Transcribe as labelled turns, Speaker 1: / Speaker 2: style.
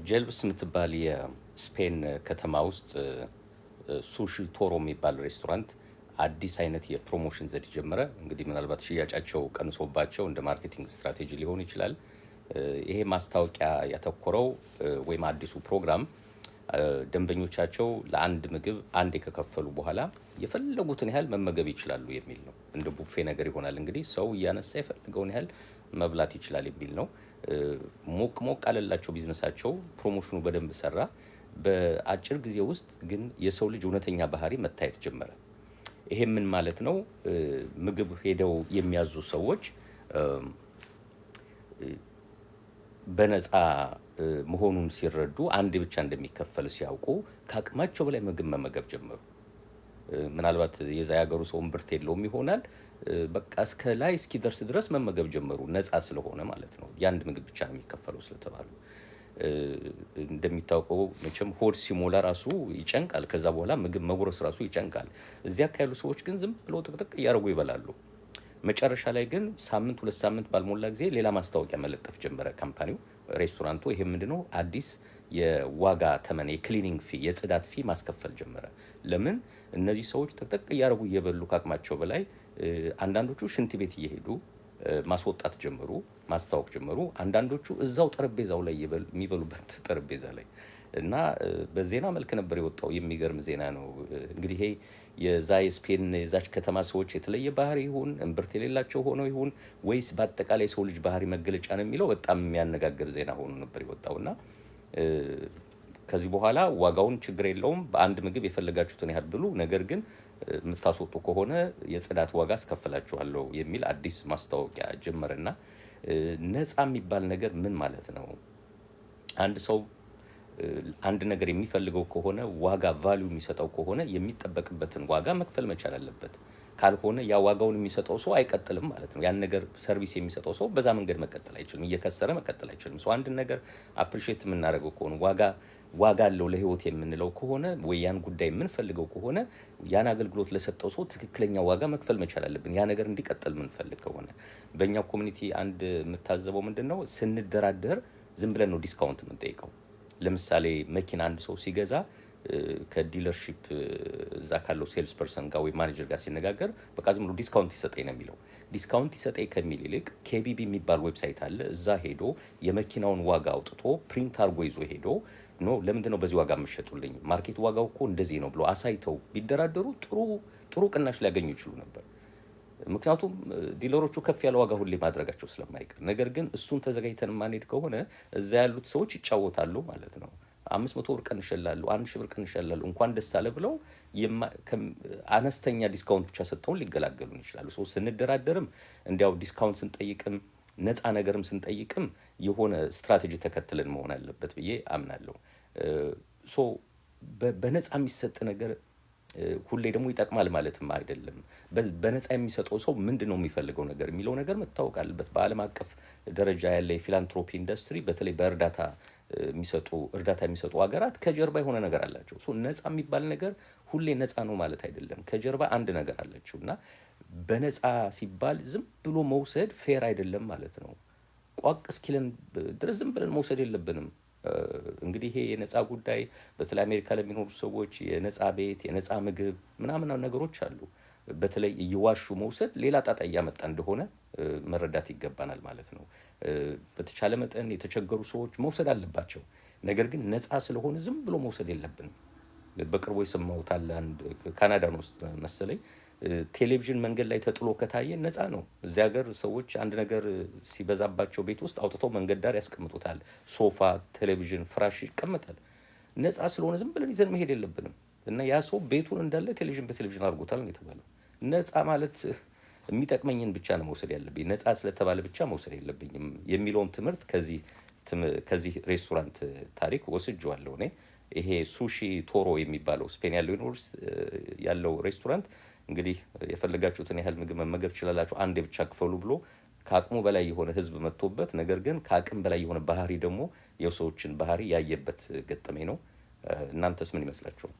Speaker 1: ጀልብስ የምትባል የስፔን ከተማ ውስጥ ሱሺ ቶሮ የሚባል ሬስቶራንት አዲስ አይነት የፕሮሞሽን ዘዴ ጀመረ። እንግዲህ ምናልባት ሽያጫቸው ቀንሶባቸው እንደ ማርኬቲንግ ስትራቴጂ ሊሆን ይችላል። ይሄ ማስታወቂያ ያተኮረው ወይም አዲሱ ፕሮግራም ደንበኞቻቸው ለአንድ ምግብ አንዴ ከከፈሉ በኋላ የፈለጉትን ያህል መመገብ ይችላሉ የሚል ነው። እንደ ቡፌ ነገር ይሆናል እንግዲህ ሰው እያነሳ የፈለገውን ያህል መብላት ይችላል የሚል ነው። ሞቅ ሞቅ አለላቸው ቢዝነሳቸው። ፕሮሞሽኑ በደንብ ሰራ። በአጭር ጊዜ ውስጥ ግን የሰው ልጅ እውነተኛ ባህሪ መታየት ጀመረ። ይሄ ምን ማለት ነው? ምግብ ሄደው የሚያዙ ሰዎች በነፃ መሆኑን ሲረዱ አንዴ ብቻ እንደሚከፈል ሲያውቁ ከአቅማቸው በላይ ምግብ መመገብ ጀመሩ። ምናልባት የዛ ያገሩ ሰው እምብርት የለውም ይሆናል። በቃ እስከ ላይ እስኪደርስ ድረስ መመገብ ጀመሩ። ነፃ ስለሆነ ማለት ነው። የአንድ ምግብ ብቻ ነው የሚከፈለው ስለተባሉ። እንደሚታወቀው መቼም ሆድ ሲሞላ ራሱ ይጨንቃል። ከዛ በኋላ ምግብ መጉረስ ራሱ ይጨንቃል። እዚያ ያሉ ሰዎች ግን ዝም ብለው ጥቅጥቅ እያደረጉ ይበላሉ። መጨረሻ ላይ ግን ሳምንት 2 ሳምንት ባልሞላ ጊዜ ሌላ ማስታወቂያ መለጠፍ ጀመረ ካምፓኒው ሬስቶራንቱ። ይሄ ምንድነው? አዲስ የዋጋ ተመን የክሊኒንግ ፊ የጽዳት ፊ ማስከፈል ጀመረ። ለምን? እነዚህ ሰዎች ጥቅጥቅ እያደረጉ እየበሉ ካቅማቸው በላይ አንዳንዶቹ ሽንት ቤት እየሄዱ ማስወጣት ጀመሩ፣ ማስታወቅ ጀመሩ። አንዳንዶቹ እዛው ጠረጴዛው ላይ የሚበሉበት ጠረጴዛ ላይ እና በዜና መልክ ነበር የወጣው። የሚገርም ዜና ነው። እንግዲህ ይሄ የዛ የስፔን የዛች ከተማ ሰዎች የተለየ ባህሪ ይሁን እምብርት የሌላቸው ሆነው ይሁን ወይስ በአጠቃላይ ሰው ልጅ ባህሪ መገለጫ ነው የሚለው በጣም የሚያነጋግር ዜና ሆኖ ነበር የወጣውና ከዚህ በኋላ ዋጋውን ችግር የለውም በአንድ ምግብ የፈለጋችሁትን ያህል ብሉ፣ ነገር ግን የምታስወጡ ከሆነ የጽዳት ዋጋ አስከፍላችኋለሁ የሚል አዲስ ማስታወቂያ ጀመረና ነፃ የሚባል ነገር ምን ማለት ነው? አንድ ሰው አንድ ነገር የሚፈልገው ከሆነ ዋጋ ቫልዩ የሚሰጠው ከሆነ የሚጠበቅበትን ዋጋ መክፈል መቻል አለበት። ካልሆነ ያ ዋጋውን የሚሰጠው ሰው አይቀጥልም ማለት ነው። ያን ነገር ሰርቪስ የሚሰጠው ሰው በዛ መንገድ መቀጠል አይችልም፣ እየከሰረ መቀጠል አይችልም። ሰው አንድ ነገር አፕሪሺየት የምናደርገው ከሆነ ዋጋ አለው ለህይወት የምንለው ከሆነ ወይ ያን ጉዳይ የምንፈልገው ከሆነ ያን አገልግሎት ለሰጠው ሰው ትክክለኛ ዋጋ መክፈል መቻል አለብን። ያ ነገር እንዲቀጥል የምንፈልግ ከሆነ በእኛ ኮሚኒቲ አንድ የምታዘበው ምንድነው? ስንደራደር ዝም ብለን ነው ዲስካውንት የምንጠይቀው። ለምሳሌ መኪና አንድ ሰው ሲገዛ ከዲለርሺፕ እዛ ካለው ሴልስ ፐርሰን ጋር ወይ ማኔጀር ጋር ሲነጋገር በቃ ዝም ብሎ ዲስካውንት ይሰጠኝ ነው የሚለው። ዲስካውንት ይሰጠኝ ከሚል ይልቅ ኬቢቢ የሚባል ዌብሳይት አለ። እዛ ሄዶ የመኪናውን ዋጋ አውጥቶ ፕሪንት አድርጎ ይዞ ሄዶ ኖ ለምንድን ነው በዚህ ዋጋ የምትሸጡልኝ? ማርኬት ዋጋው እኮ እንደዚህ ነው ብሎ አሳይተው ቢደራደሩ ጥሩ ቅናሽ ሊያገኙ ይችሉ ነበር። ምክንያቱም ዲለሮቹ ከፍ ያለ ዋጋ ሁሌ ማድረጋቸው ስለማይቀር። ነገር ግን እሱን ተዘጋጅተን ማንሄድ ከሆነ እዛ ያሉት ሰዎች ይጫወታሉ ማለት ነው። 500 ብር ቀንሸላሉ፣ 1000 ብር ቀንሸላሉ፣ እንኳን ደስ አለ ብለው አነስተኛ ዲስካውንት ብቻ ሰጠውን ሊገላገሉን ይችላሉ። ሰው ስንደራደርም እንዲያው ዲስካውንት ስንጠይቅም ነፃ ነገርም ስንጠይቅም የሆነ ስትራቴጂ ተከትለን መሆን አለበት ብዬ አምናለሁ። ሶ በነፃ የሚሰጥ ነገር ሁሌ ደግሞ ይጠቅማል ማለትም አይደለም። በነፃ የሚሰጠው ሰው ምንድነው የሚፈልገው ነገር የሚለው ነገር መታወቅ አለበት። በዓለም አቀፍ ደረጃ ያለ የፊላንትሮፒ ኢንዱስትሪ በተለይ በእርዳታ የሚሰጡ ሀገራት ከጀርባ የሆነ ነገር አላቸው። ሶ ነፃ የሚባል ነገር ሁሌ ነፃ ነው ማለት አይደለም። ከጀርባ አንድ ነገር አለችው እና በነፃ ሲባል ዝም ብሎ መውሰድ ፌር አይደለም ማለት ነው። ቋቅ እስኪለን ድረስ ዝም ብለን መውሰድ የለብንም። እንግዲህ ይሄ የነፃ ጉዳይ በተለይ አሜሪካ ለሚኖሩ ሰዎች የነፃ ቤት፣ የነፃ ምግብ ምናምን ነገሮች አሉ። በተለይ እየዋሹ መውሰድ ሌላ ጣጣ እያመጣ እንደሆነ መረዳት ይገባናል ማለት ነው። በተቻለ መጠን የተቸገሩ ሰዎች መውሰድ አለባቸው። ነገር ግን ነፃ ስለሆነ ዝም ብሎ መውሰድ የለብንም። በቅርቡ የሰማሁት አለ አንድ ካናዳን ውስጥ መሰለኝ ቴሌቪዥን መንገድ ላይ ተጥሎ ከታየ ነፃ ነው። እዚህ ሀገር ሰዎች አንድ ነገር ሲበዛባቸው ቤት ውስጥ አውጥተው መንገድ ዳር ያስቀምጡታል። ሶፋ፣ ቴሌቪዥን፣ ፍራሽ ይቀመጣል። ነፃ ስለሆነ ዝም ብለን ይዘን መሄድ የለብንም እና ያ ሰው ቤቱን እንዳለ ቴሌቪዥን በቴሌቪዥን አድርጎታል ነው የተባለው። ነፃ ማለት የሚጠቅመኝን ብቻ ነው መውሰድ ያለብኝ፣ ነፃ ስለተባለ ብቻ መውሰድ የለብኝም የሚለውን ትምህርት ከዚህ ሬስቶራንት ታሪክ ወስጄዋለሁ እኔ። ይሄ ሱሺ ቶሮ የሚባለው ስፔን ያለው ሬስቶራንት እንግዲህ የፈለጋችሁትን ያህል ምግብ መመገብ ትችላላችሁ፣ አንዴ ብቻ ክፈሉ ብሎ ከአቅሙ በላይ የሆነ ህዝብ መጥቶበት፣ ነገር ግን ከአቅም በላይ የሆነ ባህሪ ደግሞ የሰዎችን ባህሪ ያየበት ገጠመኝ ነው። እናንተስ ምን ይመስላችኋል?